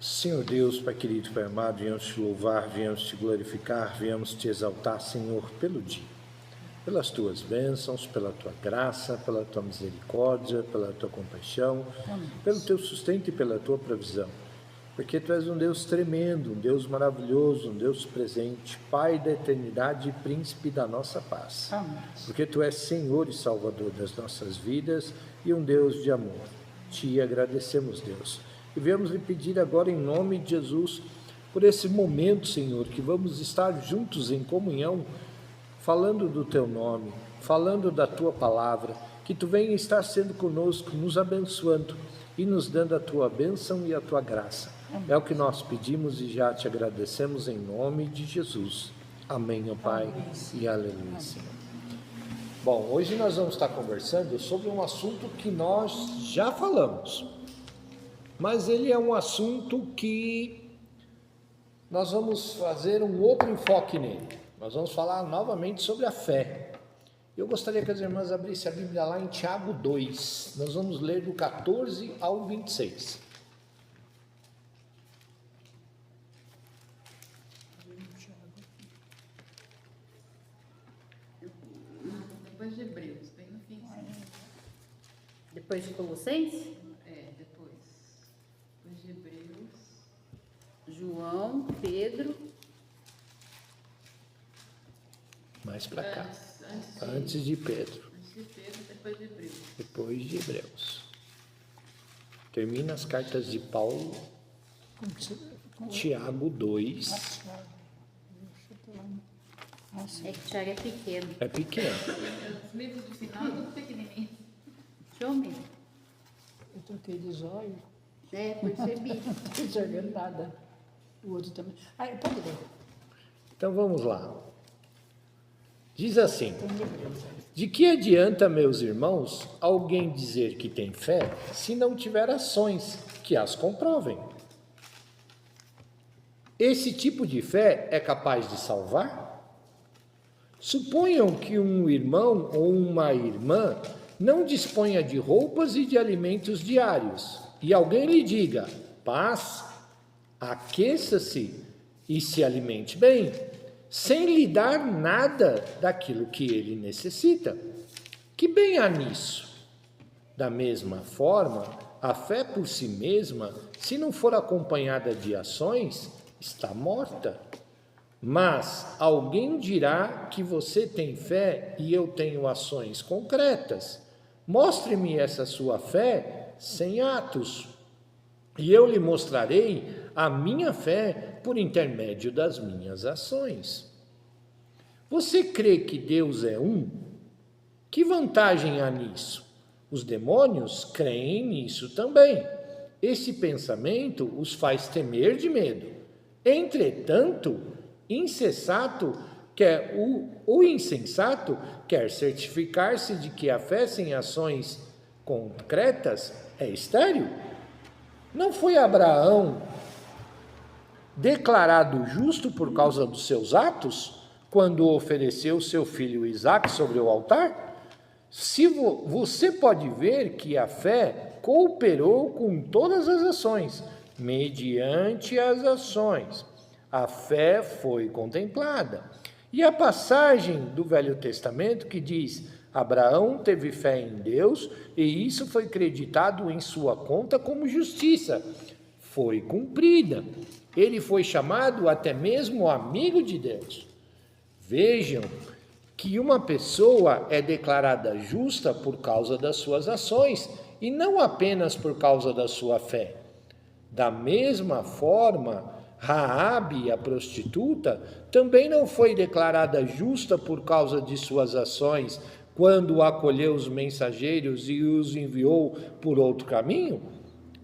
Senhor Deus, Pai querido, Pai amado, viemos te louvar, viemos te glorificar, viemos te exaltar, Senhor, pelo dia, pelas tuas bênçãos, pela tua graça, pela tua misericórdia, pela tua compaixão, pelo teu sustento e pela tua provisão. Porque tu és um Deus tremendo, um Deus maravilhoso, um Deus presente, Pai da eternidade e príncipe da nossa paz. Porque tu és Senhor e Salvador das nossas vidas e um Deus de amor. Te agradecemos, Deus. E viemos lhe pedir agora em nome de Jesus, por esse momento, Senhor, que vamos estar juntos em comunhão, falando do teu nome, falando da tua palavra, que tu venha estar sendo conosco, nos abençoando e nos dando a tua bênção e a tua graça. É o que nós pedimos e já te agradecemos em nome de Jesus. Amém, ó Pai, e aleluia, Senhor. Bom, hoje nós vamos estar conversando sobre um assunto que nós já falamos, mas ele é um assunto que nós vamos fazer um outro enfoque nele. Nós vamos falar novamente sobre a fé. Eu gostaria que as irmãs abrissem a Bíblia lá em Tiago 2. Nós vamos ler do 14 ao 26. Depois de Hebreus, bem no fim. Depois de Colossenses? Depois. Depois de Hebreus. João, Pedro. Mais para cá. Antes de Pedro. Antes de Pedro, depois de Hebreus. Depois de Hebreus. Termina as cartas de Paulo. Tiago 2. É que Tiago é pequeno. É pequeno. Os livros de final, tudo pequenininho. Deixa eu ver. Eu troquei de zóio, Percebi. não enxergando nada. O outro também. Pode ler. Então vamos lá. Diz assim: de que adianta, meus irmãos, alguém dizer que tem fé, se não tiver ações que as comprovem? Esse tipo de fé é capaz de salvar? Suponham que um irmão ou uma irmã não disponha de roupas e de alimentos diários, e alguém lhe diga: paz, aqueça-se e se alimente bem, sem lhe dar nada daquilo que ele necessita. Que bem há nisso? Da mesma forma, a fé por si mesma, se não for acompanhada de ações, está morta. Mas alguém dirá que você tem fé e eu tenho ações concretas. Mostre-me essa sua fé sem atos, e eu lhe mostrarei a minha fé por intermédio das minhas ações. Você crê que Deus é um? Que vantagem há nisso? Os demônios creem nisso também. Esse pensamento os faz temer de medo. Entretanto, o insensato quer certificar-se de que a fé sem ações concretas é estéril. Não foi Abraão declarado justo por causa dos seus atos, quando ofereceu seu filho Isaque sobre o altar? Se você pode ver que a fé cooperou com todas as ações, mediante as ações, a fé foi contemplada. E a passagem do Velho Testamento que diz: Abraão teve fé em Deus e isso foi creditado em sua conta como justiça, foi cumprida. Ele foi chamado até mesmo amigo de Deus. Vejam que uma pessoa é declarada justa por causa das suas ações e não apenas por causa da sua fé. Da mesma forma, Raabe, a prostituta, também não foi declarada justa por causa de suas ações quando acolheu os mensageiros e os enviou por outro caminho?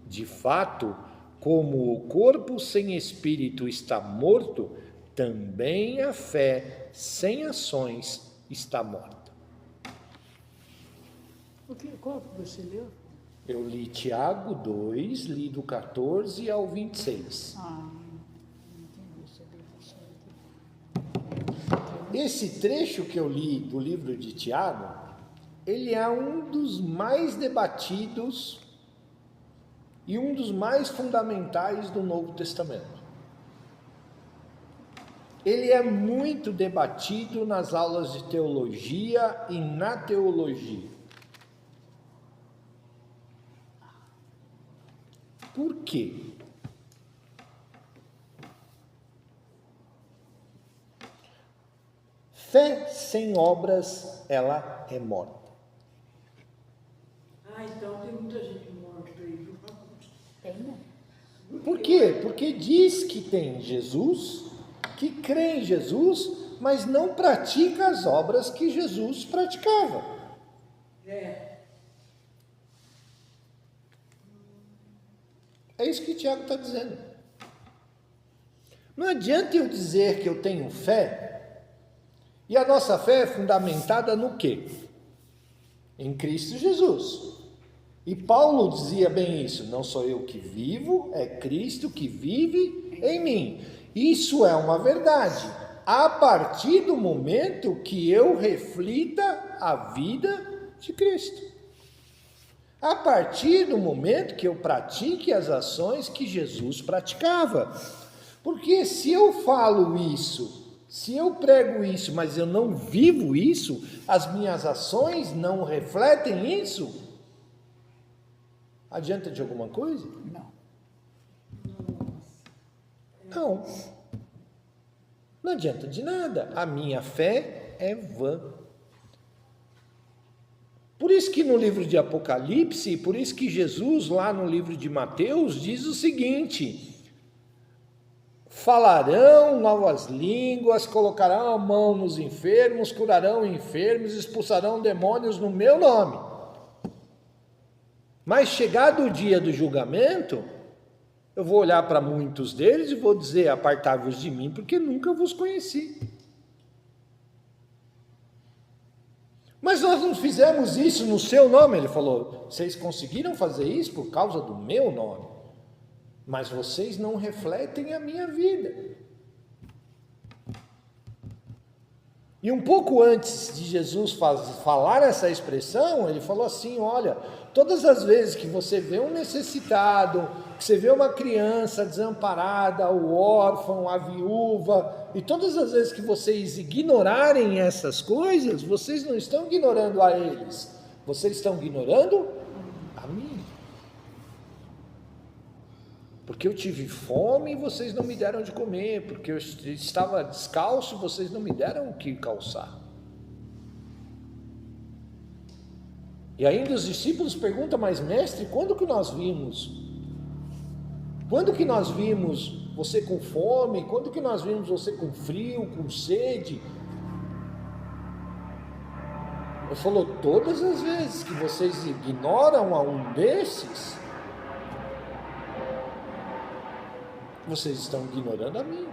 De fato, como o corpo sem espírito está morto, também a fé sem ações está morta. Qual que você leu? Eu li Tiago 2, li do 14 ao 26. Esse trecho que eu li do livro de Tiago, ele é um dos mais debatidos e um dos mais fundamentais do Novo Testamento. Ele é muito debatido nas aulas de teologia e na teologia. Por quê? Fé sem obras, ela é morta. Então tem muita gente morta aí, por favor. Tem, né? Por quê? Porque diz que tem Jesus, que crê em Jesus, mas não pratica as obras que Jesus praticava. É isso que Tiago está dizendo. Não adianta eu dizer que eu tenho fé, e a nossa fé é fundamentada no quê? Em Cristo Jesus. E Paulo dizia bem isso: não sou eu que vivo, é Cristo que vive em mim. Isso é uma verdade, a partir do momento que eu reflita a vida de Cristo. A partir do momento que eu pratique as ações que Jesus praticava. Porque se eu falo isso, se eu prego isso, mas eu não vivo isso, as minhas ações não refletem isso, adianta de alguma coisa? Não. Não. Não adianta de nada. A minha fé é vã. Por isso que no livro de Apocalipse, por isso que Jesus lá no livro de Mateus diz o seguinte: falarão novas línguas, colocarão a mão nos enfermos, curarão enfermos, expulsarão demônios no meu nome. Mas chegado o dia do julgamento, eu vou olhar para muitos deles e vou dizer: apartai-vos de mim, porque nunca vos conheci. Mas nós não fizemos isso no seu nome. Ele falou: vocês conseguiram fazer isso por causa do meu nome, mas vocês não refletem a minha vida. E um pouco antes de Jesus falar essa expressão, ele falou assim: olha, todas as vezes que você vê um necessitado, que você vê uma criança desamparada, o órfão, a viúva, e todas as vezes que vocês ignorarem essas coisas, vocês não estão ignorando a eles, vocês estão ignorando a mim. Porque eu tive fome e vocês não me deram de comer, porque eu estava descalço e vocês não me deram o que calçar. E ainda os discípulos perguntam: mas mestre, quando que nós vimos? Quando que nós vimos você com fome? Quando que nós vimos você com frio, com sede? Ele falou: todas as vezes que vocês ignoram a um desses, vocês estão ignorando a mim.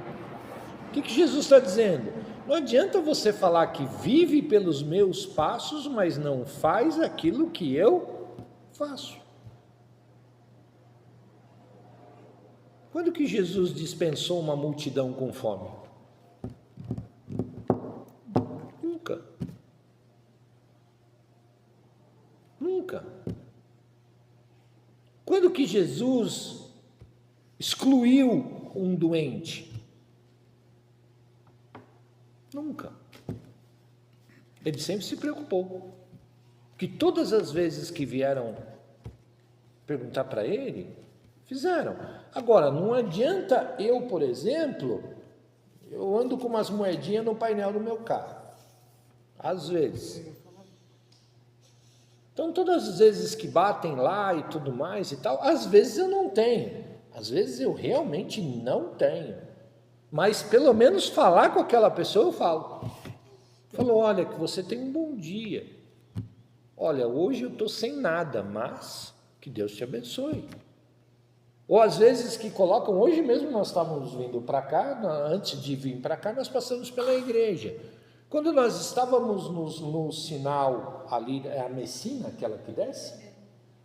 O que Jesus está dizendo? Não adianta você falar que vive pelos meus passos, mas não faz aquilo que eu faço. Quando que Jesus dispensou uma multidão com fome? Nunca. Nunca. Quando que Jesus excluiu um doente? Nunca. Ele sempre se preocupou. Que todas as vezes que vieram perguntar para ele, fizeram. Agora, não adianta eu, por exemplo, eu ando com umas moedinhas no painel do meu carro. Às vezes. Então, todas as vezes que batem lá e tudo mais e tal, às vezes eu não tenho. Às vezes eu realmente não tenho. Mas pelo menos falar com aquela pessoa eu falo. Falou: olha, que você tem um bom dia. Olha, hoje eu estou sem nada, mas que Deus te abençoe. Ou às vezes que colocam, hoje mesmo nós estávamos vindo para cá, antes de vir para cá, nós passamos pela igreja. Quando nós estávamos no sinal ali, é a Messina, aquela que desce?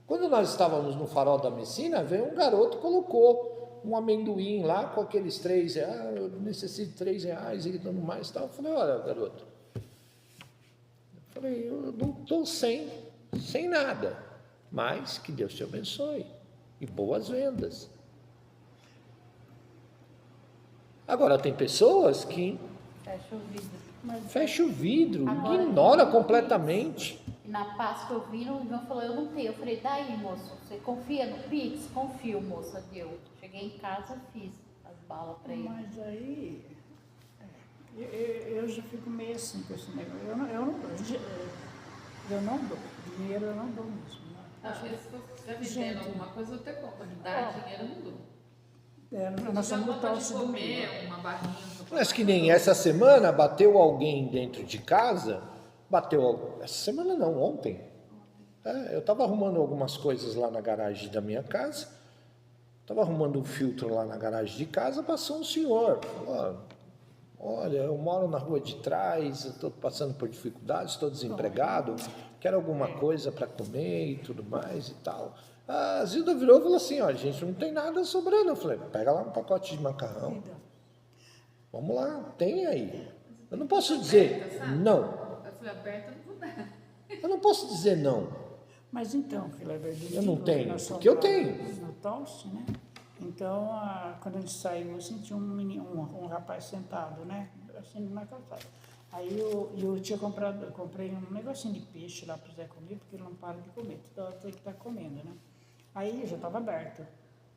Quando nós estávamos no farol da Messina, veio um garoto, colocou um amendoim lá com aqueles R$3, eu necessito R$3 e tudo mais e tal. Eu falei: olha, garoto, eu não estou sem nada, mas que Deus te abençoe. e boas vendas. Agora, tem pessoas que Fecha o vidro. fecham o vidro, Agora, ignora completamente. E na Páscoa eu vi, o Ivan falou, eu não tenho. Eu falei, daí, moço, você confia no Pix? Confio, moça, deu. Cheguei em casa, fiz as balas pra ele. Mas aí, eu já fico meio assim com esse negócio. Eu não dou. Dinheiro eu não dou mesmo. Né? Às vezes, se você estiver vendendo Gente. alguma coisa, eu até compro. Dar dinheiro, eu não dou. Nós Já somos no vontade de tosse do meio. comer uma barrinha. Mas que nem essa semana bateu alguém dentro de casa, essa semana não, ontem. Eu estava arrumando algumas coisas lá na garagem da minha casa, estava arrumando um filtro lá na garagem de casa, passou um senhor, falou, olha, eu moro na rua de trás, estou passando por dificuldades, estou desempregado, quero alguma coisa para comer e tudo mais e tal. A Zilda virou e falou assim, olha, gente, não tem nada sobrando. Eu falei, pega lá um pacote de macarrão. Vamos lá, tem aí. Eu não posso dizer não. Eu falei, aberta, eu não vou dar. Eu não posso dizer não. Mas então, Filaberto, Eu não tenho, porque eu tenho. No tosse, né? Então, quando a gente saiu, assim, tinha um rapaz sentado, né? Assim, na calçada. Aí eu comprei um negocinho de peixe lá para o Zé comer, porque ele não para de comer, toda hora tem que estar comendo, né? Aí já estava aberto.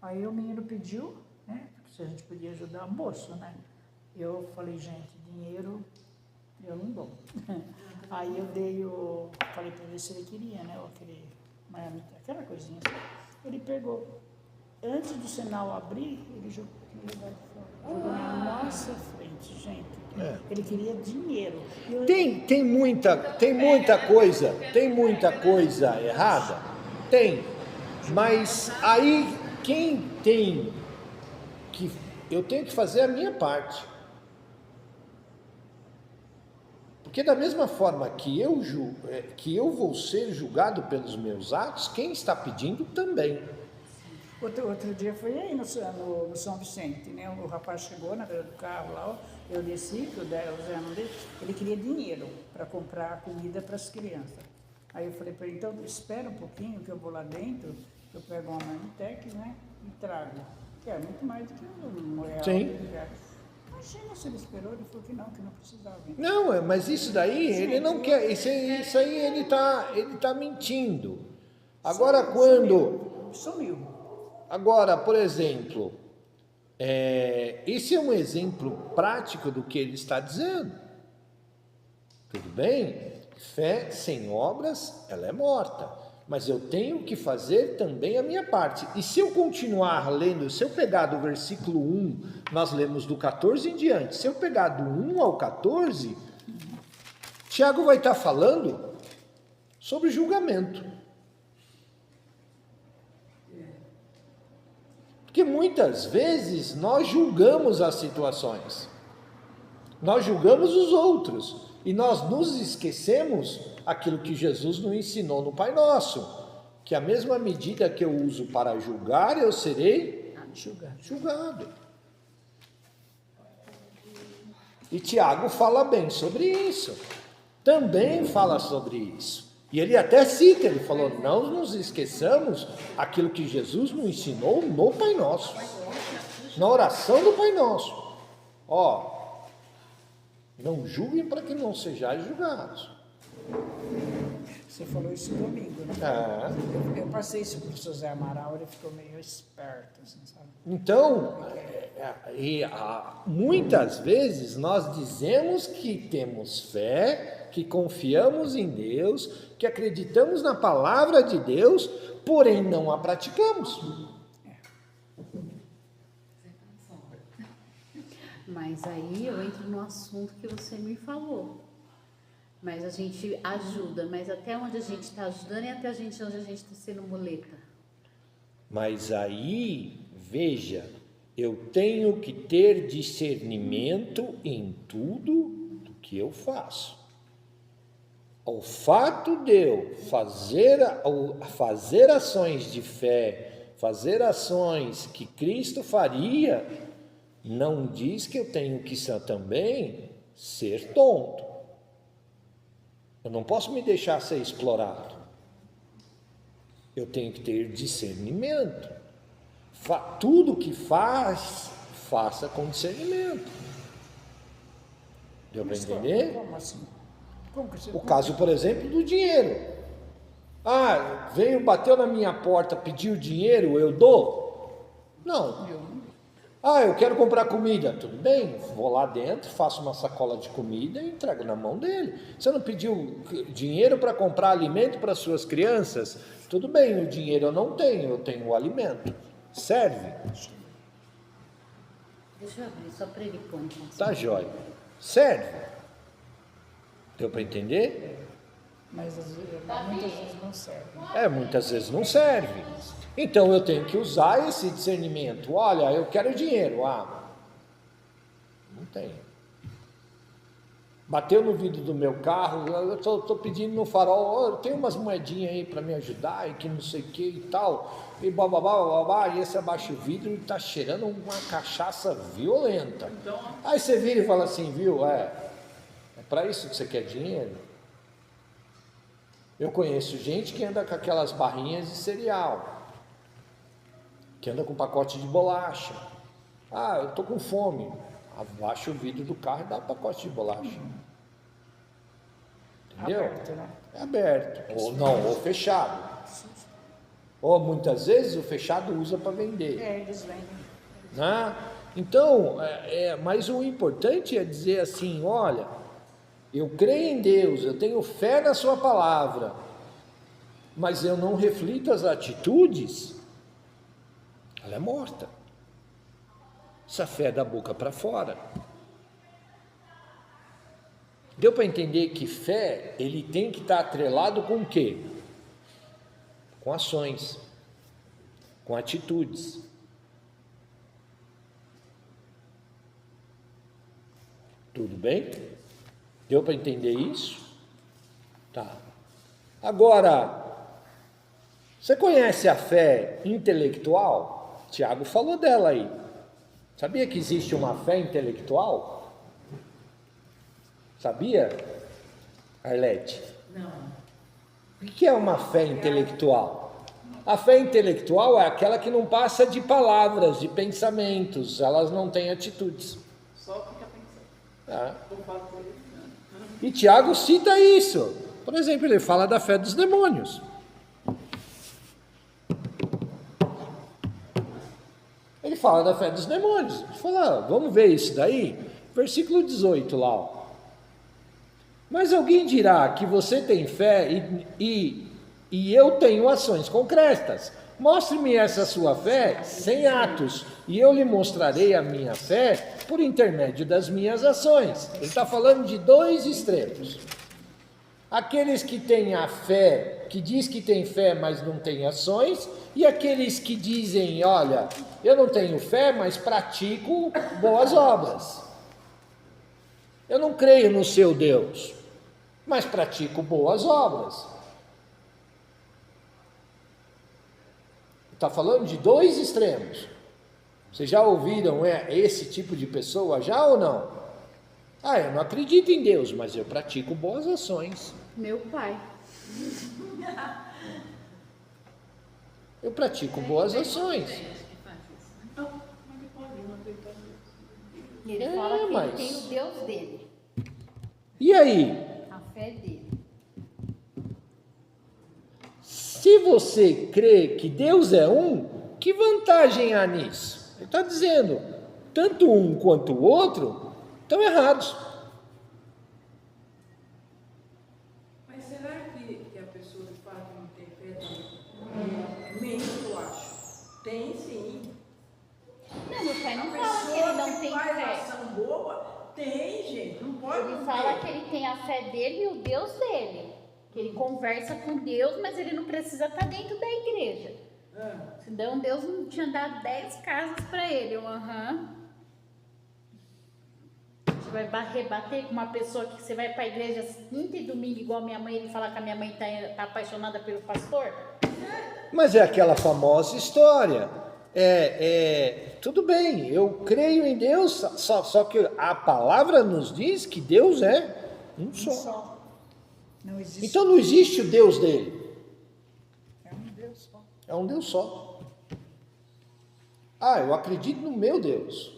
Aí o menino pediu, né? Se a gente podia ajudar o moço, né? Eu falei, gente, dinheiro eu não dou. Aí eu falei para ele se ele queria, né? Aquela coisinha assim. Ele pegou. Antes do sinal abrir, ele jogou na nossa frente, gente. Ele queria dinheiro. Tem muita coisa errada? Tem. Mas aí eu tenho que fazer a minha parte. Porque da mesma forma que eu vou ser julgado pelos meus atos, quem está pedindo também. Outro dia foi aí no São Vicente, né? O rapaz chegou na beira do carro lá, eu desci, o Zé não dele, ele queria dinheiro para comprar comida para as crianças. Aí eu falei para ele, então espera um pouquinho que eu vou lá dentro, eu pego uma marmitex, né? E trago. Que é muito mais do que R$1. Sim. Imagina se ele esperou, ele falou que não precisava. Não, mas isso daí, ele não quer, isso aí ele tá mentindo. Agora Sumiu. Agora, por exemplo, esse é um exemplo prático do que ele está dizendo. Tudo bem? Fé sem obras, ela é morta. Mas eu tenho que fazer também a minha parte. E se eu continuar lendo, se eu pegar do versículo 1, nós lemos do 14 em diante, se eu pegar do 1 ao 14, Tiago vai estar falando sobre julgamento. Porque muitas vezes nós julgamos as situações, nós julgamos os outros e nós nos esquecemos aquilo que Jesus nos ensinou no Pai Nosso, que a mesma medida que eu uso para julgar, eu serei julgado. E Tiago fala bem sobre isso, também fala sobre isso. E ele até cita, ele falou, não nos esqueçamos aquilo que Jesus nos ensinou no Pai Nosso, na oração do Pai Nosso. Não julguem para que não sejais julgados. Você falou isso domingo, né? Eu passei isso para o José Amaral, ele ficou meio esperto, assim, sabe? Então, muitas vezes nós dizemos que temos fé, que confiamos em Deus, que acreditamos na palavra de Deus, porém não a praticamos. Mas aí eu entro no assunto que você me falou. Mas a gente ajuda, mas até onde a gente está ajudando e até onde a gente está sendo muleta. Mas aí, veja, eu tenho que ter discernimento em tudo do que eu faço. O fato de eu fazer ações de fé, fazer ações que Cristo faria, não diz que eu tenho que também ser tonto. Eu não posso me deixar ser explorado. Eu tenho que ter discernimento. Tudo que faz, faça com discernimento. Deu para entender? Como assim? Como que você... O caso, por exemplo, do dinheiro. Ah, veio, bateu na minha porta, pediu dinheiro, eu dou? Não. Ah, eu quero comprar comida. Tudo bem, vou lá dentro, faço uma sacola de comida e entrego na mão dele. Você não pediu dinheiro para comprar alimento para suas crianças? Tudo bem, o dinheiro eu tenho o alimento. Serve? Deixa eu abrir, só para ele pôr. Então. Tá jóia. Serve? Deu para entender? Mas muitas vezes não serve. Muitas vezes não serve. Então eu tenho que usar esse discernimento. Olha, eu quero dinheiro. Não tenho. Bateu no vidro do meu carro, eu estou pedindo no farol, eu tenho umas moedinhas aí para me ajudar, e que não sei o que e tal, e bababá, e esse abaixa o vidro e está cheirando uma cachaça violenta. Aí você vira e fala assim, viu, é para isso que você quer dinheiro? Eu conheço gente que anda com aquelas barrinhas de cereal, que anda com pacote de bolacha. Ah, eu estou com fome. Abaixa o vidro do carro e dá um pacote de bolacha. Entendeu? Aberto, né? É aberto. Ou não, ou fechado. Ou muitas vezes o fechado usa para vender. Eles vendem. Né? Então, mas o importante é dizer assim, olha, eu creio em Deus, eu tenho fé na sua palavra, mas eu não reflito as atitudes, ela é morta. Essa fé é da boca para fora. Deu para entender que fé, ele tem que estar atrelado com o quê? Com ações, com atitudes. Tudo bem? Deu para entender isso? Tá. Agora, você conhece a fé intelectual? Tiago falou dela aí. Sabia que existe uma fé intelectual? Sabia, Arlete? Não. O que é uma fé intelectual? A fé intelectual é aquela que não passa de palavras, de pensamentos, elas não têm atitudes. Só fica pensando. Não falo por isso, não. E Tiago cita isso. Por exemplo, ele fala da fé dos demônios. Ele fala da fé dos demônios. Ele fala, vamos ver isso daí? Versículo 18 lá. Ó. Mas alguém dirá que você tem fé e eu tenho ações concretas. Mostre-me essa sua fé sem atos, e eu lhe mostrarei a minha fé por intermédio das minhas ações. Ele está falando de dois extremos. Aqueles que têm a fé, que diz que tem fé, mas não tem ações, e aqueles que dizem, olha, eu não tenho fé, mas pratico boas obras. Eu não creio no seu Deus, mas pratico boas obras. Está falando de dois extremos. Vocês já ouviram esse tipo de pessoa, já ou não? Ah, eu não acredito em Deus, mas eu pratico boas ações. Meu pai. Eu pratico boas ações. Ele fala que mas... ele tem o Deus dele, E aí? a fé dele. Se você crê que Deus é um, que vantagem há nisso? Ele está dizendo, tanto um quanto o outro estão errados. Mas será que a pessoa de fato não tem fé também? Menos eu acho. Tem sim. Não, meu pai não A fala que ele não pessoa tem que faz fé. ação boa, tem, gente. Não pode Ele não fala ter. que ele tem a fé dele e o Deus dele. Que ele conversa com Deus, mas ele não precisa estar dentro da igreja. Senão Deus não tinha dado 10 casas para ele. Você vai rebater com uma pessoa que você vai para a igreja quinta e domingo, igual minha mãe, ele fala que a minha mãe tá apaixonada pelo pastor? Mas é aquela famosa história. Tudo bem, eu creio em Deus, só que a palavra nos diz que Deus é um só. Não existe. Então não existe o Deus dele. É um Deus só. É um Deus só. Ah, eu acredito no meu Deus.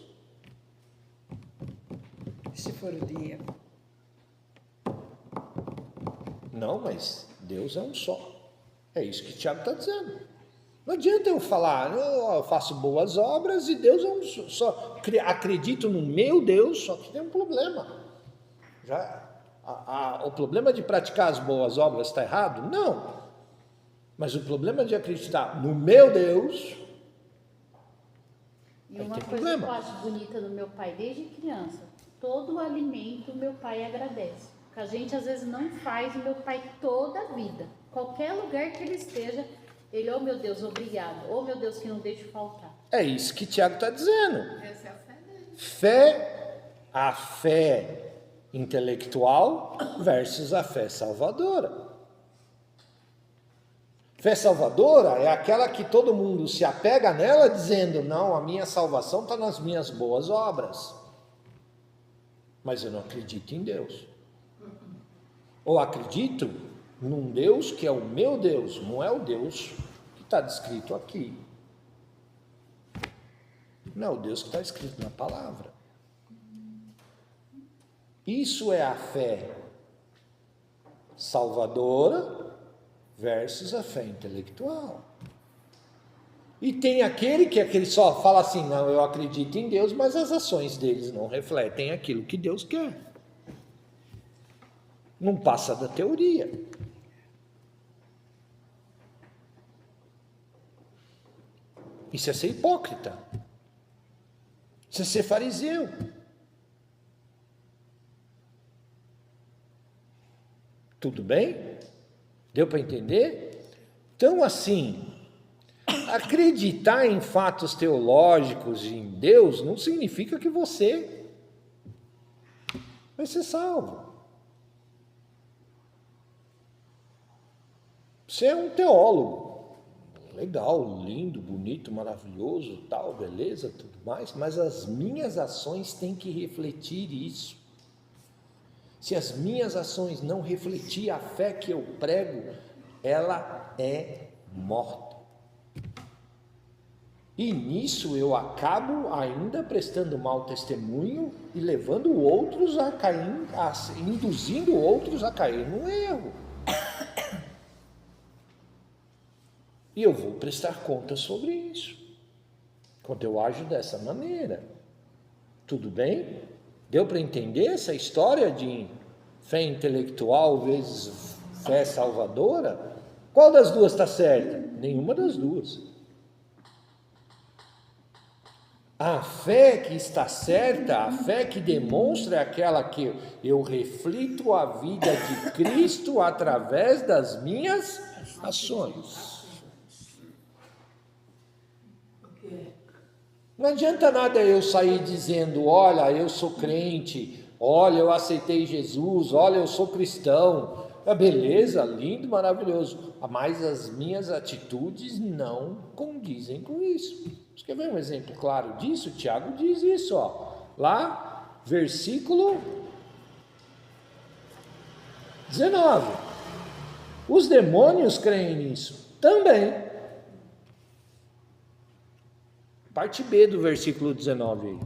Se for o dinheiro. Não, mas Deus é um só. É isso que Tiago está dizendo. Não adianta eu falar, eu faço boas obras e Deus é um só. Acredito no meu Deus, só que tem um problema. O problema de praticar as boas obras está errado? Não. Mas o problema de acreditar no meu Deus... E uma coisa que eu acho bonita no meu pai desde criança, todo o alimento meu pai agradece. Que a gente às vezes não faz, o meu pai toda a vida. Qualquer lugar que ele esteja, ele, oh meu Deus, obrigado. Oh meu Deus, que não deixe faltar. É isso que Tiago está dizendo. Essa é a fé dele. A fé intelectual versus a fé salvadora. Fé salvadora é aquela que todo mundo se apega nela dizendo, não, a minha salvação está nas minhas boas obras. Mas eu não acredito em Deus. Ou acredito num Deus que é o meu Deus, não é o Deus que está descrito aqui. Não é o Deus que está escrito na palavra. Isso é a fé salvadora versus a fé intelectual. E tem aquele que só fala assim, não, eu acredito em Deus, mas as ações deles não refletem aquilo que Deus quer. Não passa da teoria. Isso é ser hipócrita. Isso é ser fariseu. Tudo bem? Deu para entender? Então, assim, acreditar em fatos teológicos e em Deus não significa que você vai ser salvo. Você é um teólogo, legal, lindo, bonito, maravilhoso, tal, beleza, tudo mais, mas as minhas ações têm que refletir isso. Se as minhas ações não refletirem a fé que eu prego, ela é morta. E nisso eu acabo ainda prestando mau testemunho e levando outros a cair, induzindo outros a cair no erro. E eu vou prestar conta sobre isso, quando eu ajo dessa maneira. Tudo bem? Deu para entender essa história de fé intelectual vezes fé salvadora? Qual das duas está certa? Nenhuma das duas. A fé que está certa, a fé que demonstra é aquela que eu reflito a vida de Cristo através das minhas ações. Não adianta nada eu sair dizendo, olha, eu sou crente, olha, eu aceitei Jesus, olha, eu sou cristão. Beleza, lindo, maravilhoso. Mas as minhas atitudes não condizem com isso. Você quer ver um exemplo claro disso? Tiago diz isso, ó. Lá, versículo 19. Os demônios creem nisso também. Parte B do versículo 19 aí.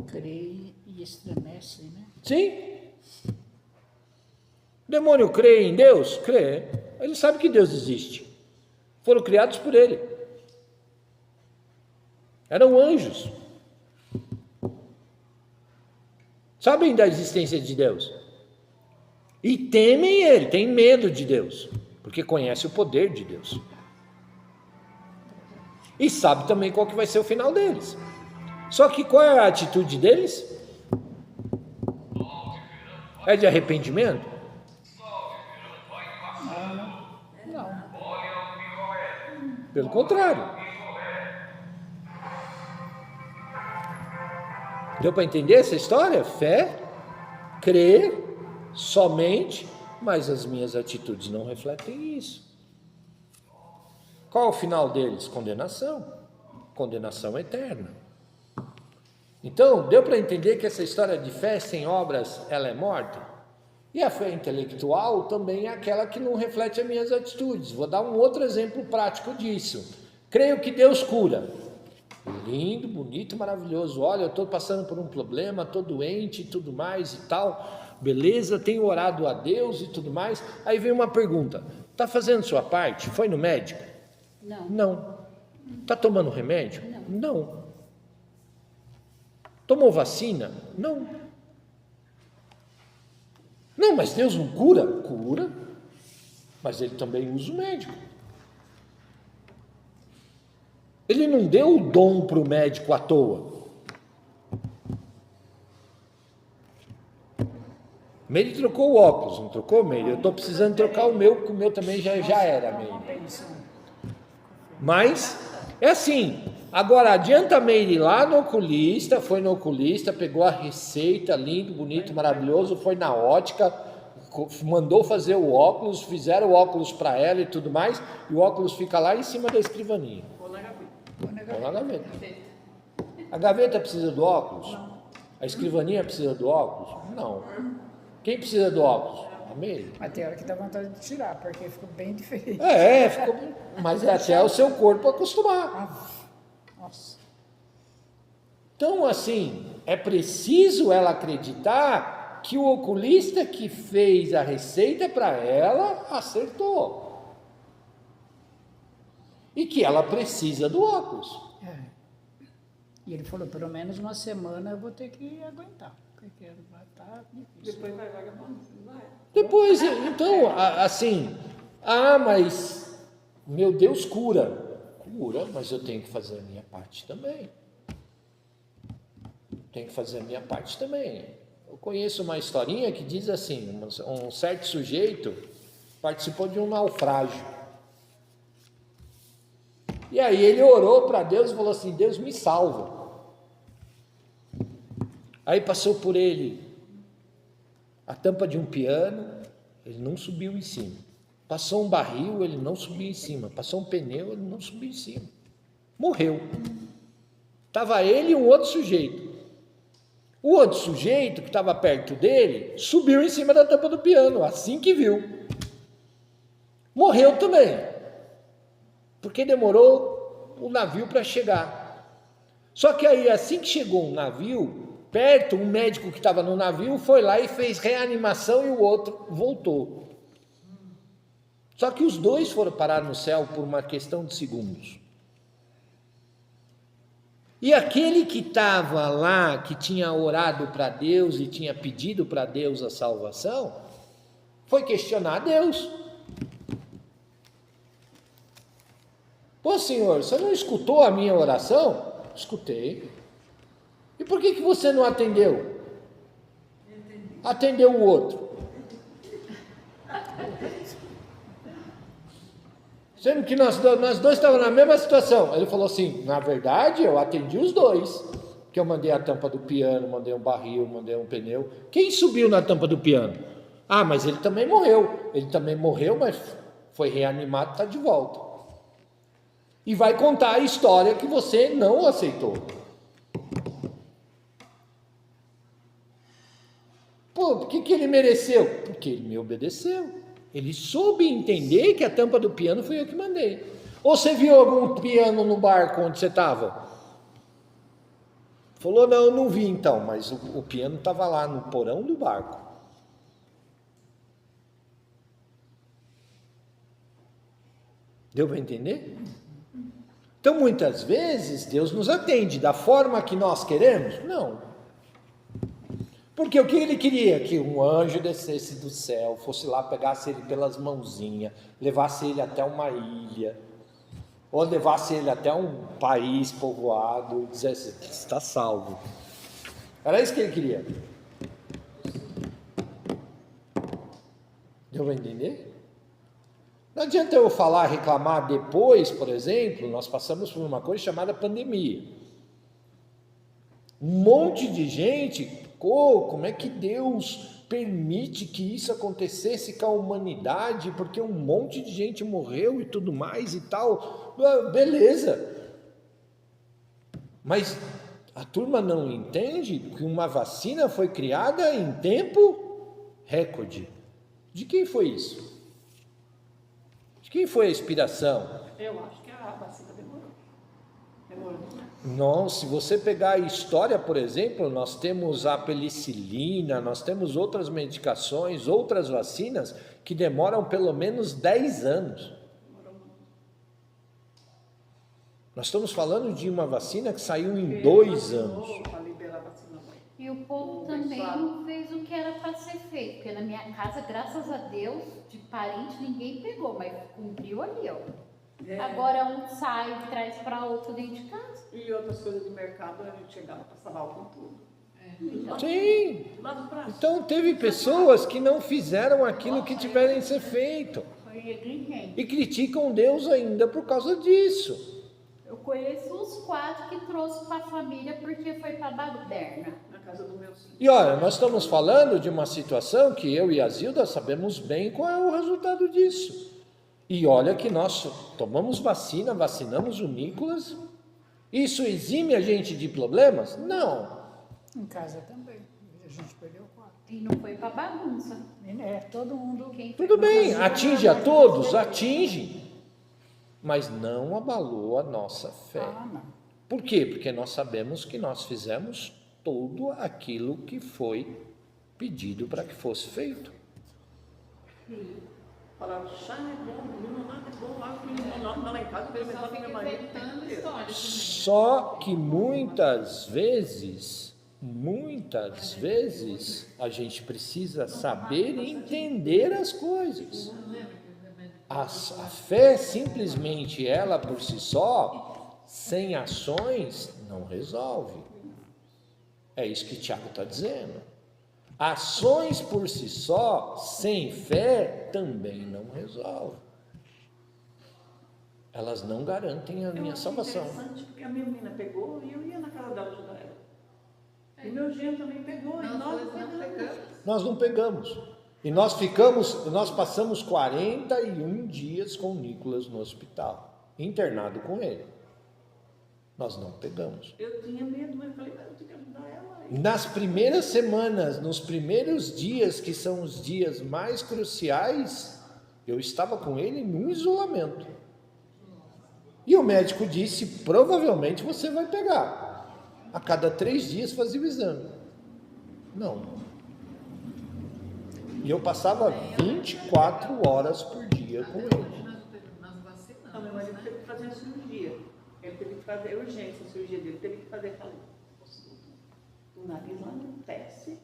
Crê e estremece, né? Sim. O demônio crê em Deus? Crê. Ele sabe que Deus existe. Foram criados por ele. Eram anjos. Sabem da existência de Deus. E temem ele, têm medo de Deus, porque conhecem o poder de Deus. E sabe também qual que vai ser o final deles. Só que qual é a atitude deles? É de arrependimento? Não. Pelo contrário. Deu para entender essa história? Fé, crer somente, mas as minhas atitudes não refletem isso. Qual é o final deles? Condenação. Condenação eterna. Então, deu para entender que essa história de fé sem obras, ela é morta? E a fé intelectual também é aquela que não reflete as minhas atitudes. Vou dar um outro exemplo prático disso. Creio que Deus cura. Lindo, bonito, maravilhoso. Olha, eu estou passando por um problema, estou doente e tudo mais e tal. Beleza, tenho orado a Deus e tudo mais. Aí vem uma pergunta: está fazendo sua parte? Foi no médico? Não. Não. Está tomando remédio? Não. Não. Tomou vacina? Não. Não, mas Deus não cura? Cura. Mas Ele também usa o médico. Ele não deu o dom para o médico à toa. Meire trocou o óculos, não trocou, Meire? Eu estou precisando trocar o meu, porque o meu também já era, Meire. Mas, é assim, agora adianta a Meire ir lá no oculista, foi no oculista, pegou a receita, lindo, bonito, maravilhoso, foi na ótica, mandou fazer o óculos, fizeram o óculos para ela e tudo mais, e o óculos fica lá em cima da escrivaninha. Ou na gaveta. A gaveta precisa do óculos? A escrivaninha precisa do óculos? Não. Quem precisa do óculos? A Meire. Mas tem hora que dá vontade de tirar, porque ficou bem diferente. Ficou, mas é até o seu corpo acostumar. Nossa. Então, assim, é preciso ela acreditar que o oculista que fez a receita para ela acertou. E que ela precisa do óculos. E ele falou, pelo menos uma semana eu vou ter que aguentar, porque vai estar difícil. Depois vai vagabundo, não vai? Depois, então, assim, mas meu Deus cura, mas eu tenho que fazer a minha parte também. Eu conheço uma historinha que diz assim, um certo sujeito participou de um naufrágio. E aí ele orou para Deus e falou assim, Deus me salva. Aí passou por ele a tampa de um piano, ele não subiu em cima. Passou um barril, ele não subiu em cima. Passou um pneu, ele não subiu em cima. Morreu. Estava ele e um outro sujeito. O outro sujeito que estava perto dele subiu em cima da tampa do piano, assim que viu. Morreu também, porque demorou o navio para chegar. Só que aí, assim que chegou um navio, perto, um médico que estava no navio foi lá e fez reanimação e o outro voltou. Só que os dois foram parar no céu por uma questão de segundos. E aquele que estava lá, que tinha orado para Deus e tinha pedido para Deus a salvação, foi questionar a Deus. Pô, Senhor, você não escutou a minha oração? Escutei. E por que você não atendeu? Atendeu o outro. Sendo que nós dois estávamos na mesma situação. Ele falou assim, na verdade eu atendi os dois. Que eu mandei a tampa do piano, mandei um barril, mandei um pneu. Quem subiu na tampa do piano? Ah, mas ele também morreu. Ele também morreu, mas foi reanimado, está de volta. E vai contar a história que você não aceitou. Pô, por que ele mereceu? Porque ele me obedeceu. Ele soube entender que a tampa do piano foi eu que mandei. Ou você viu algum piano no barco onde você estava? Falou, não, eu não vi então, mas o piano estava lá no porão do barco. Deu para entender? Então, muitas vezes, Deus nos atende da forma que nós queremos? Não. Porque o que ele queria? Que um anjo descesse do céu, fosse lá, pegasse ele pelas mãozinhas, levasse ele até uma ilha, ou levasse ele até um país povoado e dissesse, está salvo. Era isso que ele queria. Deu para entender? Não adianta eu falar, reclamar depois, por exemplo, nós passamos por uma coisa chamada pandemia. Um monte de gente, como é que Deus permite que isso acontecesse com a humanidade, porque um monte de gente morreu e tudo mais e tal. Beleza. Mas a turma não entende que uma vacina foi criada em tempo recorde. De quem foi isso? De quem foi a inspiração? Eu acho que a vacina demorou. Se você pegar a história, por exemplo, nós temos a penicilina, nós temos outras medicações, outras vacinas que demoram pelo menos 10 anos. Nós estamos falando de uma vacina que saiu em 2 anos. E o povo também não fez o que era para ser feito, porque na minha casa, graças a Deus, de parente ninguém pegou, mas cumpriu ali, ó. Agora um sai e traz para outro dentro de casa. E outras coisas de mercado, a gente chegava para salvar com tudo. Sim. Lá do braço. Então teve pessoas que não fizeram aquilo que tiverem que ser feito. E criticam Deus ainda por causa disso. Eu conheço os 4 que trouxe para a família porque foi para baderna. Na casa do meu filho. E olha, nós estamos falando de uma situação que eu e a Zilda sabemos bem qual é o resultado disso. E olha que nós tomamos vacina, vacinamos o Nicolas. Isso exime a gente de problemas? Não. Em casa também. A gente perdeu 4. E não foi para bagunça. Todo mundo. Tudo bem, atinge a todos, atinge. Mas não abalou a nossa fé. Não. Por quê? Porque nós sabemos que nós fizemos tudo aquilo que foi pedido para que fosse feito. Falaram, chá é bom, limonada é bom, água com limonada, lá em casa, eu Só com fica meu marido. inventando história também. Só que muitas vezes, a gente precisa saber e entender as coisas. A fé, simplesmente ela por si só, sem ações, não resolve. É isso que Tiago está dizendo. Ações por si só, sem fé, também não resolve. Elas não garantem a minha salvação. É interessante porque a minha menina pegou e eu ia na casa dela ajudar ela. E meu genro também pegou e nós não pegamos. Nós não pegamos. E nós passamos 41 dias com o Nicolas no hospital, internado com ele. Nós não pegamos. Eu tinha medo, mas eu falei, mas eu tenho que ajudar ela. Nas primeiras semanas, nos primeiros dias, que são os dias mais cruciais, eu estava com ele num isolamento. E o médico disse, provavelmente você vai pegar. A cada 3 dias fazia o exame. Não. E eu passava 24 horas por dia com ele. Nós vacinamos. Não, meu marido teve que fazer a cirurgia. Ele teve que fazer urgência, a cirurgia dele. Teve que fazer o nariz lá no teste.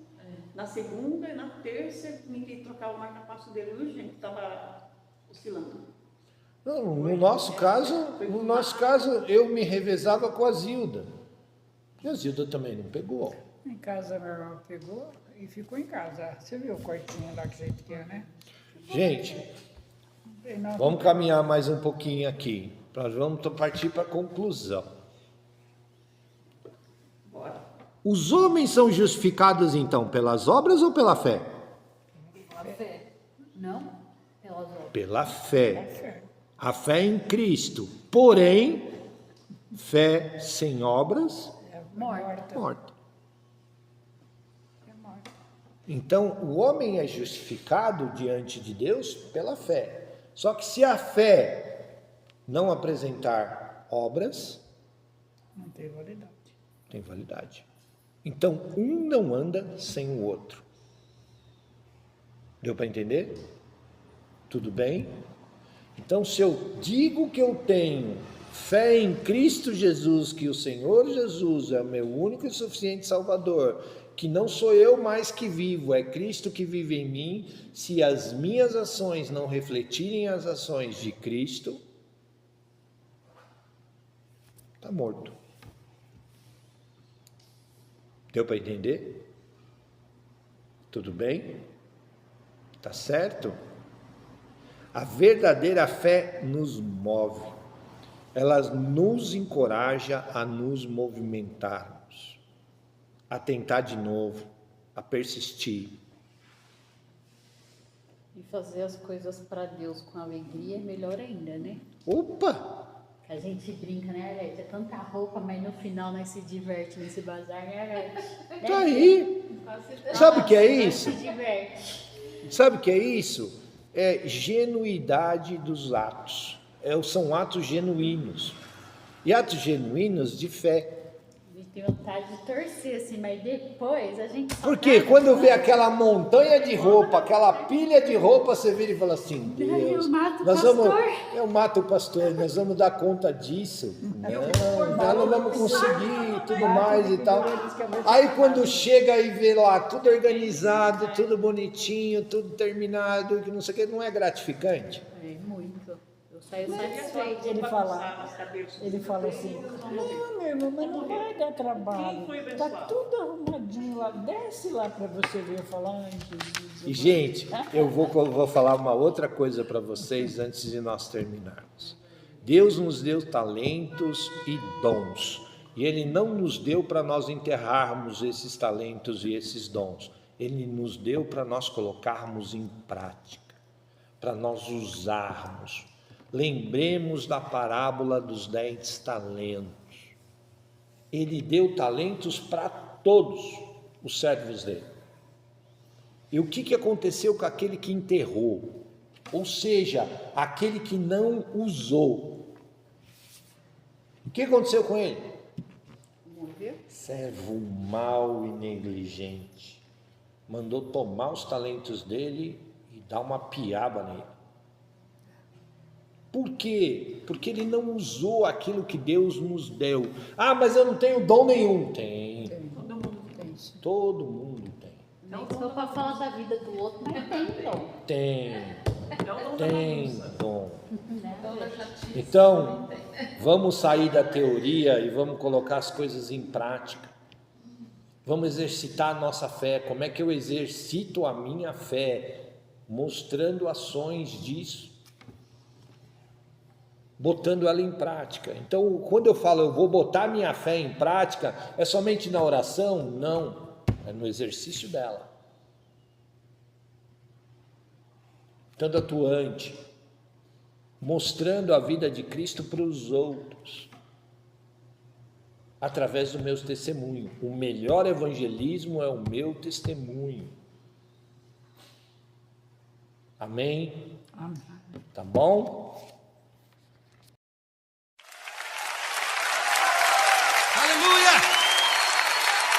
Na segunda e na terça, ninguém trocava o marca-passo dele urgente, estava oscilando. Não, no nosso caso, eu me revezava com a Zilda. E a Zilda também não pegou. Em casa, meu irmão pegou e ficou em casa. Você viu o quartinho lá que jeito que é, né? Gente, vamos caminhar mais um pouquinho aqui. Nós vamos partir para a conclusão. Bora. Os homens são justificados, então, pelas obras ou pela fé? Pela fé. Não? Pelas obras. Pela fé. A fé em Cristo. Porém, fé sem obras, morta. Então, o homem é justificado diante de Deus pela fé. Só que se a fé não apresentar obras, Não tem validade. tem validade. Então, um não anda sem o outro. Deu para entender? Tudo bem? Então, se eu digo que eu tenho fé em Cristo Jesus, que o Senhor Jesus é o meu único e suficiente Salvador, que não sou eu mais que vivo, é Cristo que vive em mim, se as minhas ações não refletirem as ações de Cristo, está morto. Deu para entender? Tudo bem? Tá certo? A verdadeira fé nos move. Ela nos encoraja a nos movimentarmos, a tentar de novo, a persistir. E fazer as coisas para Deus com alegria é melhor ainda, né? Opa! A gente brinca, né, Arlete? É tanta roupa, mas no final nós se diverte nesse bazar, né, Arlete? Tá aí! Sabe o que é isso? Se diverte. Sabe o que é isso? É genuidade dos atos. São atos genuínos. e atos genuínos de fé. A gente tem vontade de torcer assim, mas depois a gente... Porque quando vê aquela montanha de roupa, aquela pilha de roupa, você vira e fala assim, Deus, eu mato o nós pastor. eu mato o pastor, nós vamos dar conta disso. Não, nós não vamos conseguir, tudo mais e tal. Aí quando chega e vê lá, tudo organizado, tudo bonitinho, tudo terminado, que não sei o que, não é gratificante? É muito. Eu saio satisfeita. Ele fala assim, não, meu irmão, mas não vai dar trabalho. Tá tudo arrumadinho lá, desce lá para você ver. Eu falo, ai, Jesus. E, gente, eu vou falar uma outra coisa para vocês antes de nós terminarmos. Deus nos deu talentos e dons. E Ele não nos deu para nós enterrarmos esses talentos e esses dons. Ele nos deu para nós colocarmos em prática, para nós usarmos. Lembremos da parábola dos 10 talentos. Ele deu talentos para todos os servos dele. E o que aconteceu com aquele que enterrou? Ou seja, aquele que não usou. O que aconteceu com ele? Morreu. Servo mau e negligente. Mandou tomar os talentos dele e dar uma piaba nele. Por quê? Porque ele não usou aquilo que Deus nos deu. Ah, mas eu não tenho dom nenhum. Tem. Todo mundo tem. Todo mundo tem. Nem sou para falar da vida do outro, mas tem dom. Tem dom. Então, vamos sair da teoria e vamos colocar as coisas em prática. Vamos exercitar a nossa fé. Como é que eu exercito a minha fé? Mostrando ações disso. Botando ela em prática. Então, quando eu falo eu vou botar minha fé em prática, é somente na oração? Não, é no exercício dela. Estando atuante, mostrando a vida de Cristo para os outros, através do meu testemunho. O melhor evangelismo é o meu testemunho. Amém? Amém. Tá bom? Aleluia!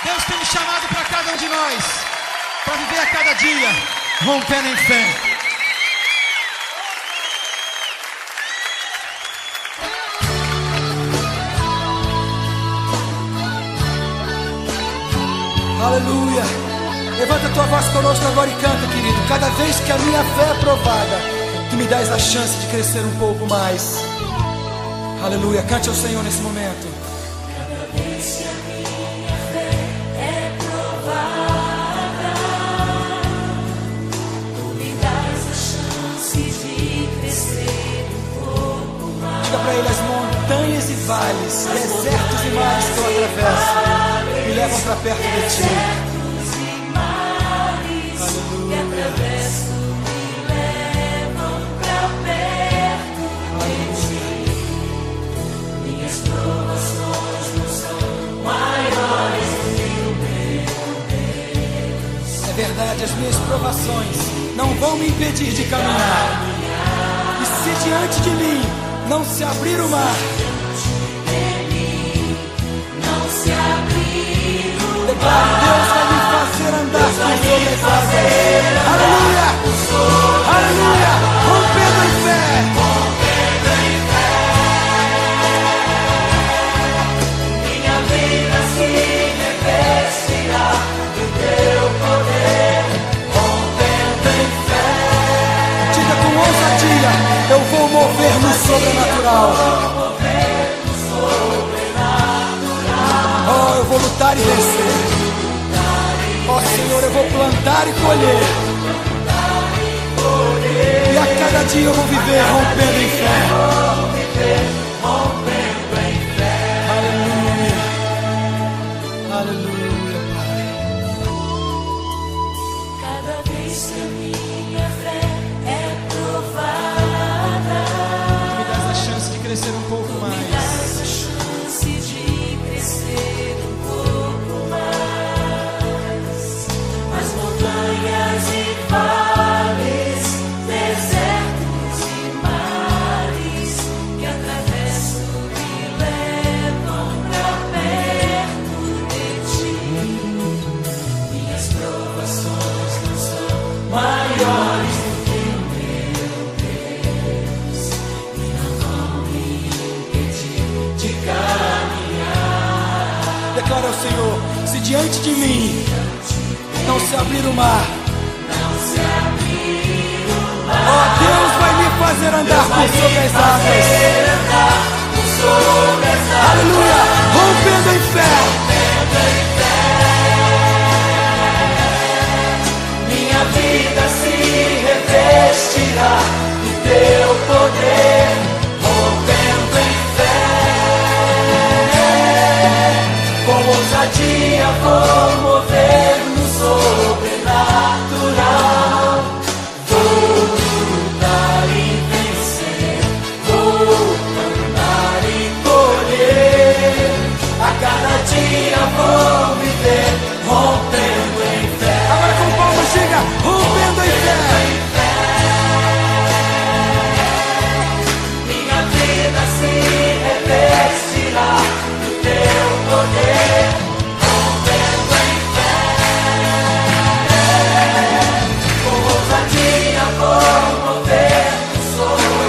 Deus tem me chamado para cada um de nós, para viver a cada dia, rompendo em fé. Aleluia! Levanta a tua voz conosco agora e canta, querido. Cada vez que a minha fé é provada, tu me dás a chance de crescer um pouco mais. Aleluia! Cante ao Senhor nesse momento. Diga para ele: as montanhas e vales, desertos e mares que eu atravesso, me levam para perto de ti. Minhas provações não são maiores do que o meu Deus. É verdade, as minhas provações não vão me impedir de caminhar. E se diante de mim não se abrir o mar, declaro: Deus vai me fazer andar sobre as águas. Aleluia! Aleluia! Rompendo em fé! Minha vida se revestirá do teu poder, rompendo em fé. Diga com ousadia: eu vou mover no sobrenatural. Oh, eu vou lutar e vencer. Oh, Senhor, eu vou plantar e colher. E a cada dia eu vou viver rompendo em fé. Aleluia. Aleluia, Pai. Cada vez que a minha fé é provada, Me dás a chance de crescer um pouco me mais. dás a chance de crescer um pouco mais. As montanhas e vales, desertos e mares que atravessam Declara ao Senhor: se diante de mim não se abrir o mar, ó, Deus vai me fazer andar por sobre as águas. Aleluia, rompendo em fé. Minha vida se revestirá do teu poder, rompendo em fé. Com ousadia vou mover no sobrenatural. Vou lutar e vencer, vou plantar e colher. A cada dia vou viver, rompendo em fé. Agora com palmas, chega, rompendo em fé. Minha vida se revestirá do teu poder, rompendo em fé. Com ousadia vou mover o sobrenatural.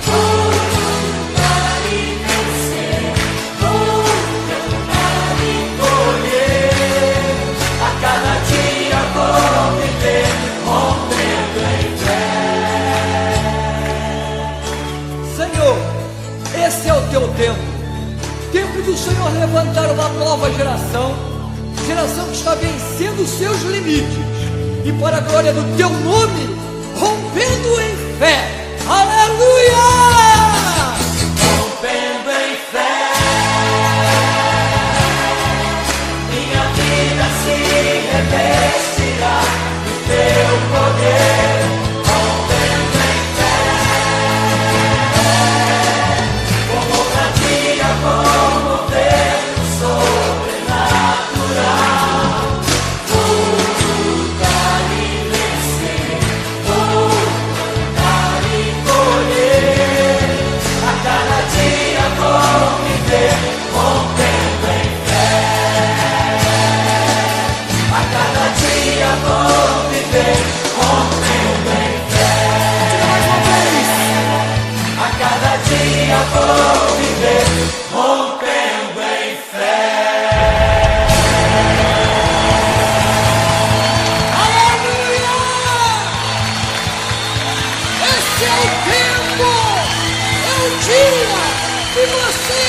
Vou lutar e vencer, vou plantar e colher. A cada dia vou viver, rompendo em fé. Senhor, esse é o teu tempo. Tempo do Senhor levantar uma nova geração. Geração que está vencendo os seus limites. E para a glória do teu nome, rompendo em fé. Aleluia! Rompendo em fé. Minha vida se revestirá do teu poder, rompendo em fé. Com ousadia vou mover o sobrenatural. Vou lutar e vencer, vou plantar e colher. A cada dia vou viver, rompendo em fé. A cada dia vou viver, rompendo em fé. A cada dia vou viver, rompendo em fé. Aleluia! Esse é o tempo, é o dia que você